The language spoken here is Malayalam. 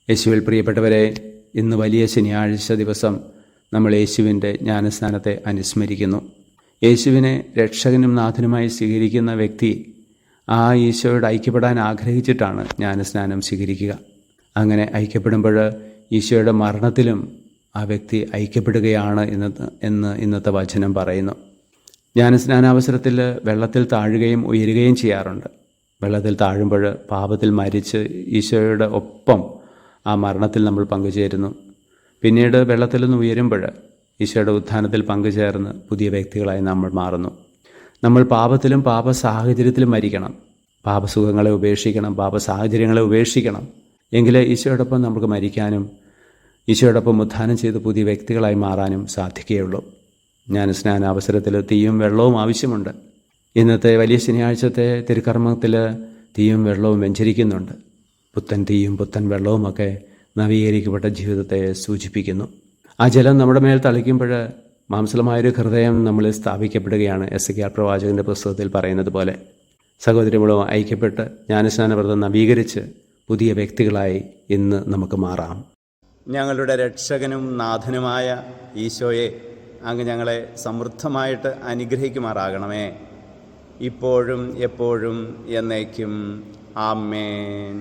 യേശുവിൽ പ്രിയപ്പെട്ടവരെ, ഇന്ന് വലിയ ശനിയാഴ്ച ദിവസം നമ്മൾ യേശുവിൻ്റെ ജ്ഞാനസ്നാനത്തെ അനുസ്മരിക്കുന്നു. യേശുവിനെ രക്ഷകനും നാഥനുമായി സ്വീകരിക്കുന്ന വ്യക്തി ആ ഈശോയോട് ഐക്യപ്പെടാൻ ആഗ്രഹിച്ചിട്ടാണ് ജ്ഞാനസ്നാനം സ്വീകരിക്കുക. അങ്ങനെ ഐക്യപ്പെടുമ്പോൾ ഈശോയുടെ മരണത്തിലും ആ വ്യക്തി ഐക്യപ്പെടുകയാണ് എന്ന് ഇന്നത്തെ വചനം പറയുന്നു. ജ്ഞാനസ്നാനാവസരത്തിൽ വെള്ളത്തിൽ താഴുകയും ഉയരുകയും ചെയ്യാറുണ്ട്. വെള്ളത്തിൽ താഴുമ്പോൾ പാപത്തിൽ മരിച്ച് ഈശോയുടെ ഒപ്പം ആ മരണത്തിൽ നമ്മൾ പങ്കുചേരുന്നു. പിന്നീട് വെള്ളത്തിൽ നിന്ന് ഉയരുമ്പോൾ ഈശോയുടെ ഉത്ഥാനത്തിൽ പങ്കുചേർന്ന് പുതിയ വ്യക്തികളായി നമ്മൾ മാറുന്നു. നമ്മൾ പാപത്തിലും പാപ സാഹചര്യത്തിലും മരിക്കണം. പാപസുഖങ്ങളെ ഉപേക്ഷിക്കണം, പാപ സാഹചര്യങ്ങളെ ഉപേക്ഷിക്കണം. എങ്കിലേ ഈശോയോടൊപ്പം നമുക്ക് മരിക്കാനും ഈശോയോടൊപ്പം ഉത്ഥാനം ചെയ്ത് പുതിയ വ്യക്തികളായി മാറാനും സാധിക്കുകയുള്ളൂ. ജ്ഞാനസ്നാനാവസരത്തിൽ തീയും വെള്ളവും ആവശ്യമുണ്ട്. ഇന്നത്തെ വലിയ ശനിയാഴ്ചത്തെ തിരുക്കർമ്മത്തിൽ തീയും വെള്ളവും വെഞ്ചരിക്കുന്നുണ്ട്. പുത്തൻ തീയും പുത്തൻ വെള്ളവുമൊക്കെ നവീകരിക്കപ്പെട്ട ജീവിതത്തെ സൂചിപ്പിക്കുന്നു. ആ ജലം നമ്മുടെ മേൽ തളിക്കുമ്പോൾ മാംസലമായൊരു ഹൃദയം നമ്മളിൽ സ്ഥാപിക്കപ്പെടുകയാണ്. എസെക്കിയാൽ പ്രവാചകൻ്റെ പുസ്തകത്തിൽ പറയുന്നത് പോലെ സഹോദരങ്ങളും ഐക്യപ്പെട്ട് ജ്ഞാനസ്നാനവ്രതം നവീകരിച്ച് പുതിയ വ്യക്തികളായി ഇന്ന് നമുക്ക് മാറാം. ഞങ്ങളുടെ രക്ഷകനും നാഥനുമായ ഈശോയെ, അങ്ങ് ഞങ്ങളെ സമൃദ്ധമായിട്ട് അനുഗ്രഹിക്കുമാറാകണമേ, ഇപ്പോഴും എപ്പോഴും എന്നേക്കും. ആമേൻ.